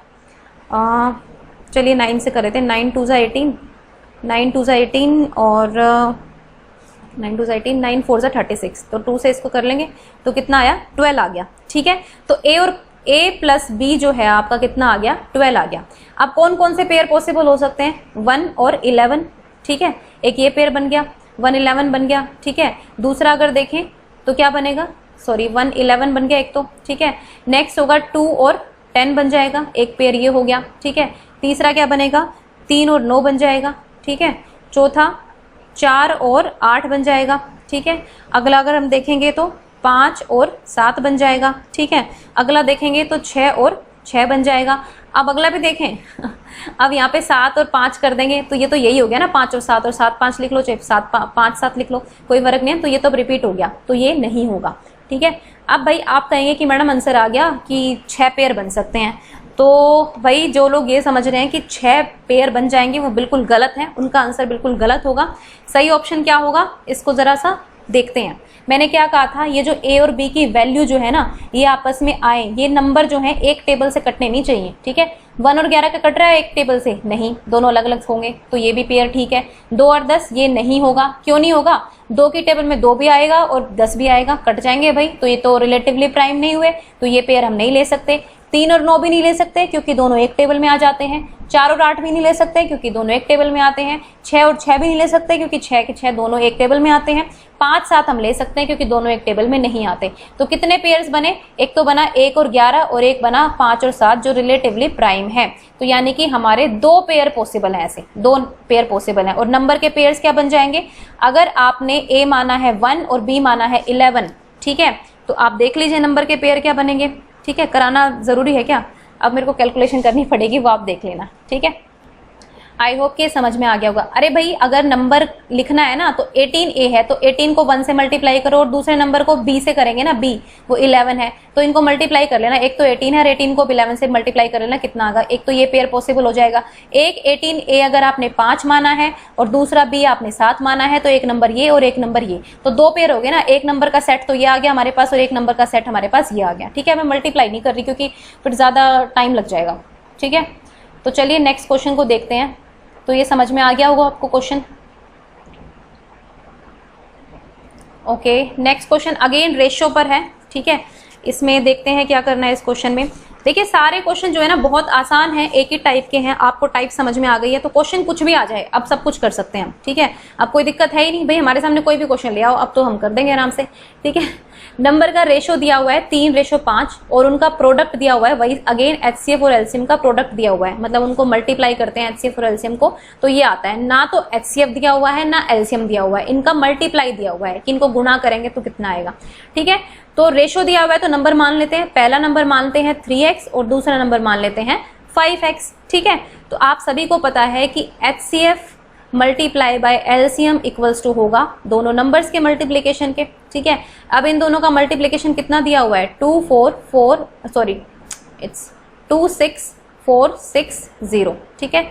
चलिए 9 से कर लेते हैं। 9 2 18, 9 2 18 और 9 2 18, 9 4 36, तो 2 से इसको कर लेंगे तो कितना आया 12 आ गया, ठीक है। तो A प्लस B जो है आपका कितना आ गया 12 आ गया। अब कौन कौन से पेयर पॉसिबल हो सकते हैं 1 और 11, ठीक है। एक ये पेयर बन गया 1 11 बन गया, ठीक है। दूसरा अगर देखें तो क्या बनेगा, 1 11 बन गया एक तो, ठीक है। नेक्स्ट होगा 2 और 10 बन जाएगा, एक पेयर ये हो गया, ठीक है। तीसरा क्या बनेगा 3 और 9 बन जाएगा, ठीक है। चौथा 4 और 8 बन जाएगा, ठीक है। अगला अगर हम देखेंगे तो 5 और 7 बन जाएगा, ठीक है। अगला देखेंगे तो 6 और 6 बन जाएगा। अब अगला भी देखें अब यहाँ पे 7 और 5 कर देंगे तो ये तो यही हो गया ना, 5 और 7 और 7 5 लिख लो, चाहे 7 5 7 लिख लो, कोई फर्क नहीं है। तो ये तो रिपीट हो गया, तो ये नहीं होगा, ठीक है। अब भाई आप कहेंगे कि मैडम आंसर आ गया कि 6 पेयर बन सकते हैं, तो भाई जो लोग ये समझ रहे हैं कि 6 पेयर बन जाएंगे वो बिल्कुल गलत है, उनका आंसर बिल्कुल गलत होगा। सही ऑप्शन क्या होगा इसको जरा सा देखते हैं। मैंने क्या कहा था, ये जो A और B की वैल्यू जो है ना ये आपस में आए, ये नंबर जो है एक टेबल से कटने नहीं चाहिए, ठीक है। 1 और 11 का कट रहा है एक टेबल से, नहीं, दोनों अलग अलग होंगे, तो ये भी पेयर ठीक है। 2 और 10 ये नहीं होगा, क्यों नहीं होगा, 2 की टेबल में 2 भी आएगा और 10 भी आएगा, कट जाएंगे भाई, तो ये तो रिलेटिवली प्राइम नहीं हुए, तो ये पेयर हम नहीं ले सकते। 3 और 9 भी नहीं ले सकते क्योंकि दोनों एक टेबल में आ जाते हैं। 4 और 8 भी नहीं ले सकते क्योंकि दोनों एक टेबल में आते हैं। 6 और 6 भी नहीं ले सकते क्योंकि 6 के 6 दोनों एक टेबल में आते हैं। 5 7 हम ले सकते हैं क्योंकि दोनों एक टेबल में नहीं आते। तो कितने पेयर्स बने, एक तो बना 1 और 11 और एक बना 5 और 7 जो रिलेटिवली प्राइम है। तो यानी कि हमारे 2 पेयर पॉसिबल है, ऐसे 2 पेयर पॉसिबल है। और नंबर के पेयर्स क्या बन जाएंगे, अगर आपने A माना है 1 और B माना है 11, ठीक है, तो आप देख लीजिए नंबर के पेयर क्या बनेंगे, ठीक है। कराना ज़रूरी है क्या? अब मेरे को कैलकुलेशन करनी पड़ेगी, वो आप देख लेना, ठीक है। आई होप कि समझ में आ गया होगा। अरे भाई अगर नंबर लिखना है ना तो 18A है तो 18 को 1 से मल्टीप्लाई करो और दूसरे नंबर को B से करेंगे ना, B वो 11 है तो इनको मल्टीप्लाई कर लेना। एक तो 18 है और 18 को 11 से मल्टीप्लाई कर लेना, कितना आएगा? एक तो ये पेयर पॉसिबल हो जाएगा। एक 18A अगर आपने 5 माना है और दूसरा B आपने 7 माना है तो एक नंबर ये और एक नंबर ये, तो 2 पेयर हो गए ना। एक नंबर का सेट तो ये आ गया हमारे पास और एक नंबर का सेट हमारे पास ये आ गया, ठीक है। मैं मल्टीप्लाई नहीं कर रही क्योंकि फिर ज़्यादा टाइम लग जाएगा, ठीक है। तो चलिए नेक्स्ट क्वेश्चन को देखते हैं। तो ये समझ में आ गया होगा आपको question. Okay, next question again ratio पर है, ठीक है। इसमें देखते हैं क्या करना है इस क्वेश्चन में। देखिए सारे क्वेश्चन जो है ना बहुत आसान है, एक ही टाइप के हैं। आपको टाइप समझ में आ गई है तो क्वेश्चन कुछ भी आ जाए अब सब कुछ कर सकते हैं हम, ठीक है। अब कोई दिक्कत है ही नहीं भाई, हमारे सामने कोई भी क्वेश्चन ले आओ अब तो हम कर देंगे आराम से, ठीक है। नंबर का रेशो दिया हुआ है 3:5 और उनका प्रोडक्ट दिया हुआ है वही अगेन HCF और LCM का प्रोडक्ट दिया हुआ है, मतलब उनको मल्टीप्लाई करते हैं HCF और LCM को तो ये आता है। ना तो HCF दिया हुआ है ना LCM दिया हुआ है, इनका मल्टीप्लाई दिया हुआ है कि इनको गुणा करेंगे तो कितना आएगा, ठीक है। तो रेशो दिया हुआ है तो नंबर मान लेते हैं, पहला नंबर मानते हैं 3x और दूसरा नंबर मान लेते हैं 5x, ठीक है। तो आप सभी को पता है कि HCF multiply by LCM equals to होगा दोनों नंबर्स के मल्टीप्लीकेशन के, ठीक है। अब इन दोनों का मल्टीप्लीकेशन कितना दिया हुआ है? 26460, ठीक है।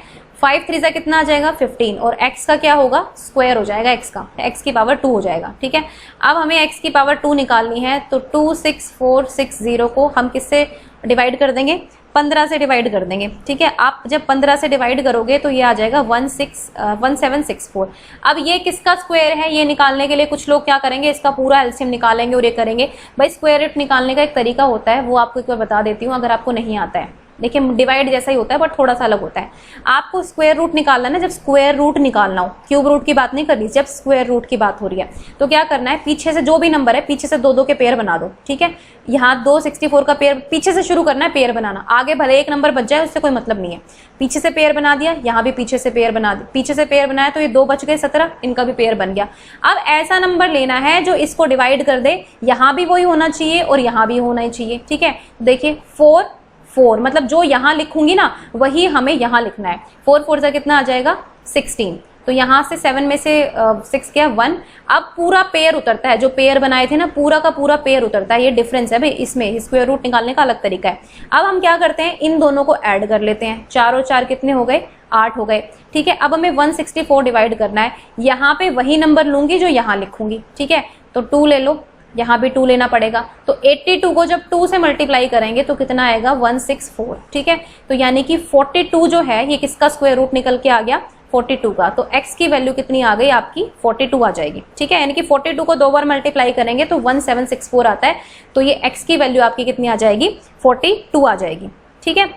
5 3 कितना आ जाएगा? 15 और x का क्या होगा? स्क्वायर हो जाएगा x का, x की पावर 2 हो जाएगा, ठीक है। अब हमें x की पावर 2 निकालनी है तो 26460 को हम किससे डिवाइड कर देंगे? 15 से डिवाइड कर देंगे, ठीक है। आप जब 15 से डिवाइड करोगे तो ये आ जाएगा 1764। अब ये किसका स्क्वायर है ये निकालने के लिए कुछ लोग क्या करेंगे, इसका पूरा एलसीएम निकालेंगे और ये करेंगे। भाई स्क्वायर रूट निकालने का एक तरीका होता है, वो आपको एक बार बता देती हूँ अगर आपको नहीं आता है। देखिए डिवाइड जैसा ही होता है बट थोड़ा सा अलग होता है। आपको स्क्वायर रूट निकालना है ना, जब स्क्वायर रूट निकालना हो, क्यूब रूट की बात नहीं करनी, जब स्क्वायर रूट की बात हो रही है तो क्या करना है, पीछे से जो भी नंबर है पीछे से 2 2 के पेयर बना दो, ठीक है। यहाँ 264 का पेयर पीछे से शुरू करना है पेयर बनाना, आगे भले एक नंबर बच जाए उससे कोई मतलब नहीं है। पीछे से पेयर बना दिया, यहाँ भी पीछे से पेयर बना दिया, पीछे से पेयर बनाया तो ये 2 बच गए 17, इनका भी पेयर बन गया। अब ऐसा नंबर लेना है जो इसको डिवाइड कर दे, यहाँ भी वही होना चाहिए और यहाँ भी होना ही चाहिए, ठीक है। देखिए 4 4 मतलब जो यहाँ लिखूंगी ना वही हमें यहाँ लिखना है। 4 4 कितना आ जाएगा? 16। तो यहाँ से 7 में से 6 क्या 1। अब पूरा पेयर उतरता है, जो पेयर बनाए थे ना पूरा का पूरा पेयर उतरता है। ये डिफरेंस है भाई, इसमें स्क्वायर रूट निकालने का अलग तरीका है। अब हम क्या करते हैं, इन दोनों को ऐड कर लेते हैं। 4 और 4 कितने हो गए? 8 हो गए, ठीक है। अब हमें 164 डिवाइड करना है, यहाँ पे वही नंबर लूंगी जो यहाँ लिखूंगी, ठीक है। तो 2 ले लो, यहाँ भी 2 लेना पड़ेगा। तो 82 को जब 2 से मल्टीप्लाई करेंगे तो कितना आएगा? 164, ठीक है। तो यानी कि 42 जो है ये किसका स्क्वायर रूट निकल के आ गया? 42 का। तो x की वैल्यू कितनी आ गई आपकी? 42 आ जाएगी, ठीक है। यानी कि 42 को 2 बार मल्टीप्लाई करेंगे तो 1764 आता है। तो ये x की वैल्यू आपकी कितनी आ जाएगी? 42 आ जाएगी, ठीक है।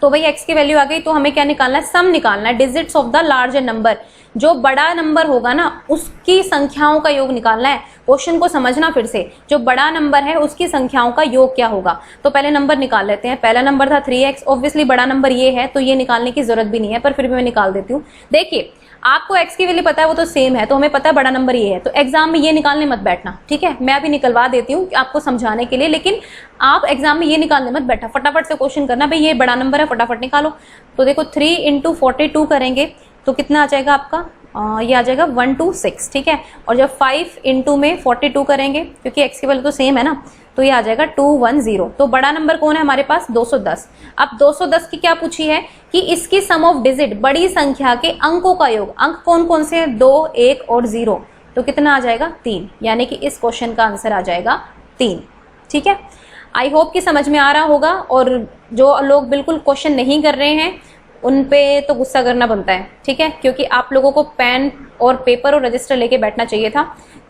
तो भाई x की वैल्यू आ गई तो हमें क्या निकालना है? सम निकालना है, digits of the larger number. जो बड़ा नंबर होगा ना उसकी संख्याओं का योग निकालना है। क्वेश्चन को समझना फिर से, जो बड़ा नंबर है उसकी संख्याओं का योग क्या होगा। तो पहले नंबर निकाल लेते हैं। पहला नंबर था 3x, ऑब्वियसली बड़ा नंबर ये है तो ये निकालने की जरूरत भी नहीं है, पर फिर भी मैं निकाल देती हूँ। देखिए आपको x की वैल्यू पता है, वो तो सेम है, तो हमें पता है बड़ा नंबर ये है, तो एग्जाम में ये निकालने मत बैठना, ठीक है। मैं अभी निकलवा देती हूँ आपको समझाने के लिए, लेकिन आप एग्जाम में ये निकालने मत बैठा, फटाफट से क्वेश्चन करना भाई ये बड़ा नंबर है फटाफट निकालो। तो देखो 3 × 42 करेंगे तो कितना आ जाएगा आपका? ये आ जाएगा 126, ठीक है। और जब 5 × में 42 करेंगे, क्योंकि x की वैल्यू तो सेम है ना, तो ये आ जाएगा 210। तो बड़ा नंबर कौन है हमारे पास? 210। अब 210 की क्या पूछी है कि इसकी सम ऑफ डिजिट, बड़ी संख्या के अंकों का योग। अंक कौन कौन से हैं? 2 1 और 0। तो कितना आ जाएगा? 3। यानी कि इस क्वेश्चन का आंसर आ जाएगा 3, ठीक है। आई होप कि समझ में आ रहा होगा। और जो लोग बिल्कुल क्वेश्चन नहीं कर रहे हैं उन पे तो गुस्सा करना बनता है, ठीक है। क्योंकि आप लोगों को पेन और पेपर और रजिस्टर लेके बैठना चाहिए था,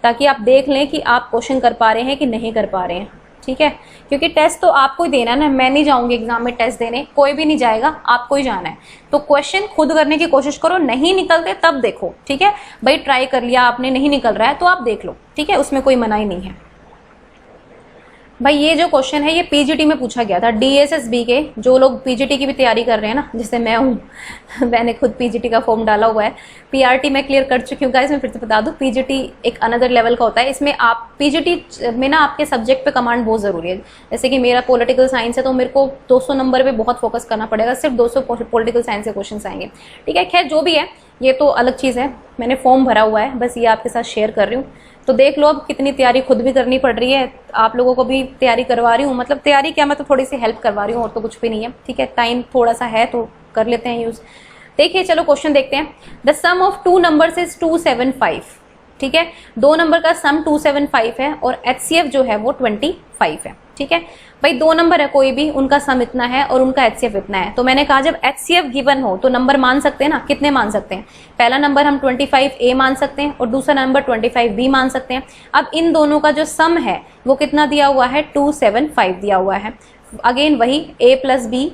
ताकि आप देख लें कि आप क्वेश्चन कर पा रहे हैं कि नहीं कर पा रहे हैं, ठीक है। क्योंकि टेस्ट तो आपको ही देना है ना, मैं नहीं जाऊंगी एग्जाम में टेस्ट देने, कोई भी नहीं जाएगा, आपको ही जाना है। तो क्वेश्चन खुद करने की कोशिश करो, नहीं निकलते तब देखो, ठीक है। भाई ट्राई कर लिया आपने, नहीं निकल रहा है तो आप देख लो, ठीक है, उसमें कोई मनाही नहीं है। भाई ये जो क्वेश्चन है ये पीजीटी में पूछा गया था, डीएसएसबी के जो लोग पीजीटी की भी तैयारी कर रहे हैं ना, जिससे मैं हूँ मैंने खुद पीजीटी का फॉर्म डाला हुआ है, पीआरटी मैं क्लियर कर चुकी हूँ गाइस। मैं फिर से बता दूँ, पीजीटी एक अनदर लेवल का होता है। इसमें आप पीजीटी में ना आपके सब्जेक्ट पे कमांड बहुत ज़रूरी है। जैसे कि मेरा पॉलिटिकल साइंस है तो मेरे को 200 नंबर पे बहुत फोकस करना पड़ेगा, सिर्फ 200 पॉलिटिकल साइंस के क्वेश्चन आएंगे, ठीक है। खैर जो भी है ये तो अलग चीज़ है, मैंने फॉर्म भरा हुआ है, बस ये आपके साथ शेयर कर रही हूँ। तो देख लो अब कितनी तैयारी खुद भी करनी पड़ रही है, आप लोगों को भी तैयारी करवा रही हूँ। मतलब तैयारी क्या, मैं तो थोड़ी सी हेल्प करवा रही हूँ और तो कुछ भी नहीं है, ठीक है। टाइम थोड़ा सा है तो कर लेते हैं यूज। देखिए चलो क्वेश्चन देखते हैं। The sum of two numbers is 275, ठीक है। दो नंबर का सम 275 है और एचसीएफ जो है वो 25 है, ठीक है। भाई दो नंबर है कोई भी, उनका सम इतना है और उनका एचसीएफ इतना है। तो मैंने कहा जब एचसीएफ गिवन हो तो नंबर मान सकते हैं ना, कितने मान सकते हैं। पहला नंबर हम 25A मान सकते हैं और दूसरा नंबर 25B मान सकते हैं। अब इन दोनों का जो सम है वो कितना दिया हुआ है, 275 दिया हुआ है। अगेन वही A प्लस B,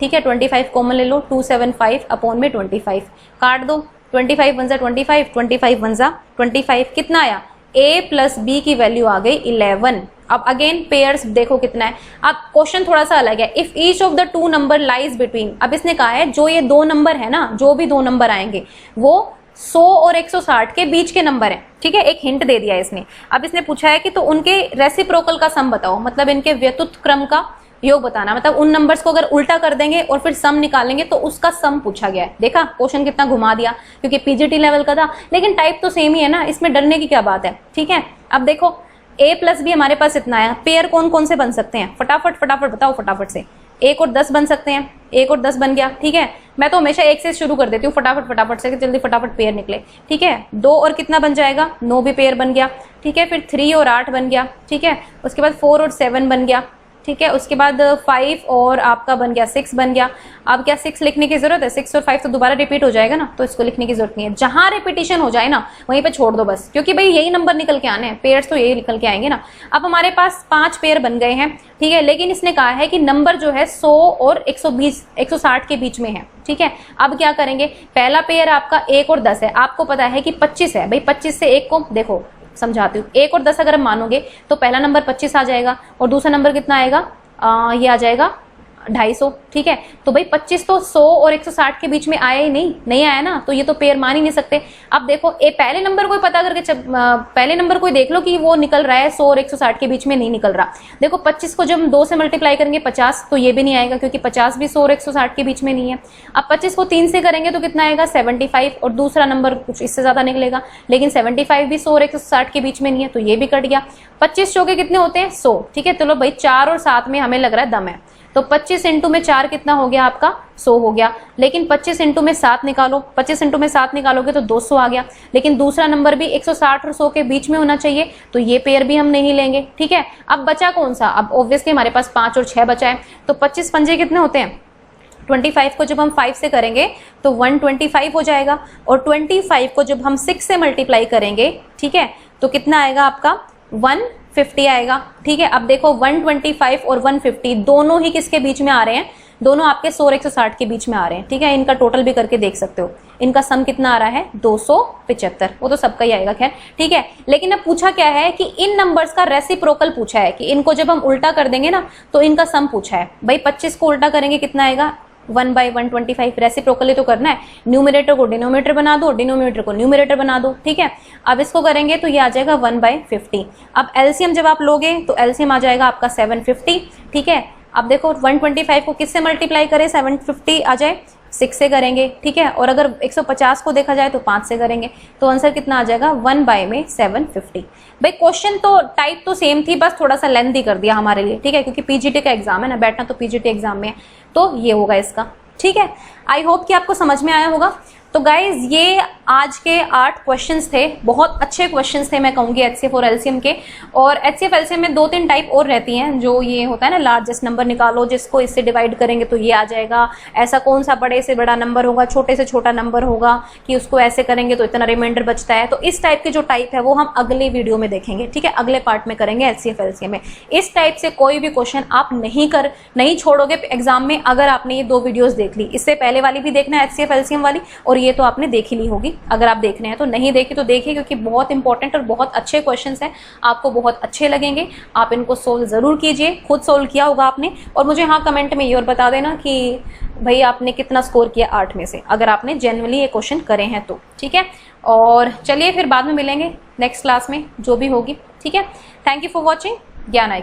ठीक है। 25 कॉमन ले लो, 275 अपॉन में 25 काट दो, 25 वन जा 25, 25 वन जा 25, कितना आया, A प्लस B की वैल्यू आ गई 11। अब अगेन पेयर्स देखो कितना है। अब क्वेश्चन थोड़ा सा अलग है, if each of the two number lies between. अब इसने कहा है जो ये दो नंबर है ना, जो भी दो नंबर आएंगे वो 100 और 160 के बीच के नंबर हैं, ठीक है। एक हिंट दे दिया इसने। अब इसने पूछा है कि तो उनके रेसिप्रोकल का सम बताओ, मतलब इनके व्यतुत क्रम का योग बताना। मतलब उन नंबर्स को अगर उल्टा कर देंगे और फिर सम निकालेंगे तो उसका सम पूछा गया है। देखा क्वेश्चन कितना घुमा दिया, क्योंकि पीजीटी लेवल का था, लेकिन टाइप तो सेम ही है ना, इसमें डरने की क्या बात है, ठीक है। अब देखो A प्लस बी हमारे पास इतना है, पेयर कौन कौन से बन सकते हैं, फटाफट फटाफट बताओ फटाफट से। 1 और 10 बन सकते हैं, 1 और 10 बन गया, ठीक है। मैं तो हमेशा 1 से शुरू कर देती हूँ फटाफट फटाफट से, जल्दी फटाफट पेयर निकले, ठीक है। 2 और कितना बन जाएगा, 9 भी पेयर बन गया, ठीक है। फिर 3 और 8 बन गया, ठीक है। उसके बाद 4 और 7 बन गया, ठीक है। उसके बाद 5 और आपका बन गया 6 बन गया। अब क्या 6 लिखने की जरूरत है, 6 और 5 तो दोबारा रिपीट हो जाएगा ना, तो इसको लिखने की जरूरत नहीं है। जहां रिपीटिशन हो जाए ना वहीं पे छोड़ दो बस, क्योंकि भाई यही नंबर निकल के आने हैं, पेयर्स तो यही निकल के आएंगे ना। अब हमारे पास 5 पेयर बन गए हैं, ठीक है। लेकिन इसने कहा है कि नंबर जो है 100 और 120 160 के बीच में है, ठीक है। अब क्या करेंगे, पहला पेयर आपका 1 और 10 है, आपको पता है कि 25 है। भाई 25 से 1 को देखो समझाती हूँ, 1 और 10 अगर हम मानोगे तो पहला नंबर 25 आ जाएगा और दूसरा नंबर कितना आएगा, ये आ जाएगा 250, ठीक है। तो भाई 25 तो 100 और 160 के बीच में आया ही नहीं आया ना, तो ये तो पेयर मान ही नहीं सकते। अब देखो पहले नंबर को पता करके पहले नंबर को देख लो कि वो निकल रहा है 100 और 160 के बीच में नहीं निकल रहा। देखो 25 को जब हम 2 से मल्टीप्लाई करेंगे 50, तो ये भी नहीं आएगा, क्योंकि 50 भी 100 और 160 के बीच में नहीं है। अब 25 को 3 से करेंगे तो कितना आएगा, 75, और दूसरा नंबर कुछ इससे ज्यादा निकलेगा, लेकिन 75 भी 100 और 160 के बीच में नहीं है, तो ये भी कट गया। 25 चौके कितने होते हैं, 100, ठीक है। चलो भाई 4 और 7 में हमें लग रहा है दम है, तो 25 इंटू में 4 कितना हो गया आपका, 100 हो गया। लेकिन 25 इंटू में 7 निकालो, 25 इंटू में 7 निकालोगे तो 200 आ गया। लेकिन दूसरा नंबर भी 160 और 100 के बीच में होना चाहिए, तो ये पेयर भी हम नहीं लेंगे, ठीक है। अब बचा कौन सा, अब ऑब्वियसली हमारे पास 5 और 6 बचा है, तो 25 पंजे कितने होते हैं, 25 को जब हम 5 से करेंगे तो 125 हो जाएगा, और 25 को जब हम 6 से मल्टीप्लाई करेंगे, ठीक है, तो कितना आएगा आपका 150 आएगा, ठीक है। अब देखो 125 और 150 दोनों ही किसके बीच में आ रहे हैं, दोनों आपके 100 और 160 के बीच में आ रहे हैं, ठीक है। इनका टोटल भी करके देख सकते हो, इनका सम कितना आ रहा है 275, वो तो सबका ही आएगा, खैर ठीक है। लेकिन अब पूछा क्या है कि इन नंबर्स का रेसिप्रोकल पूछा है, कि इनको जब हम उल्टा कर देंगे ना तो इनका सम पूछा है। भाई 25 को उल्टा करेंगे कितना आएगा, 1/125, रेसिप्रोकली तो करना है। न्यूमरेटर को डिनोमिनेटर बना दो, डिनोमिनेटर को न्यूमरेटर बना दो, ठीक है। अब इसको करेंगे तो ये आ जाएगा 1/50। अब एलसीएम जब आप लोगे तो एलसीएम आ जाएगा आपका 750, ठीक है। अब देखो 125 को किससे मल्टीप्लाई करें, 750 आ जाए, 6 से करेंगे, ठीक है। और अगर 150 को देखा जाए तो 5 से करेंगे, तो आंसर कितना आ जाएगा 1/750। भाई क्वेश्चन तो टाइप तो सेम थी, बस थोड़ा सा लेंथी कर दिया हमारे लिए, ठीक है, क्योंकि पीजीटी का एग्जाम है ना, बैठना तो पीजीटी एग्जाम में है, तो ये होगा इसका, ठीक है। आई होप कि आपको समझ में आया होगा। तो गाइज ये आज के 8 क्वेश्चंस थे, बहुत अच्छे क्वेश्चंस थे मैं कहूँगी एचसीएफ और एलसीएम के। और एचसीएफ एलसीएम में 2-3 टाइप और रहती हैं, जो ये होता है ना लार्जेस्ट नंबर निकालो, जिसको इससे डिवाइड करेंगे तो ये आ जाएगा, ऐसा कौन सा बड़े से बड़ा नंबर होगा, छोटे से छोटा नंबर होगा, कि उसको ऐसे करेंगे तो इतना रिमाइंडर बचता है। तो इस टाइप के जो टाइप है वो हम अगले वीडियो में देखेंगे, ठीक है, अगले पार्ट में करेंगे एचसीएफ एलसीएम में। इस टाइप से कोई भी क्वेश्चन आप नहीं छोड़ोगे एग्जाम में, अगर आपने ये 2 वीडियोज देख ली। इससे पहले वाली भी देखना एचसीएफ एलसीएम वाली, और ये तो आपने देख ही ली होगी, अगर आप देख रहे हैं तो। नहीं देखी तो देखिए, क्योंकि बहुत इंपॉर्टेंट और बहुत अच्छे क्वेश्चंस हैं, आपको बहुत अच्छे लगेंगे। आप इनको सोल्व ज़रूर कीजिए, खुद सोल्व किया होगा आपने, और मुझे हाँ कमेंट में ये और बता देना कि भाई आपने कितना स्कोर किया 8 में से, अगर आपने जेन्युइनली ये क्वेश्चन करे हैं तो, ठीक है। और चलिए फिर बाद में मिलेंगे नेक्स्ट क्लास में, जो भी होगी, ठीक है। थैंक यू फॉर वॉचिंग ज्ञान IQ।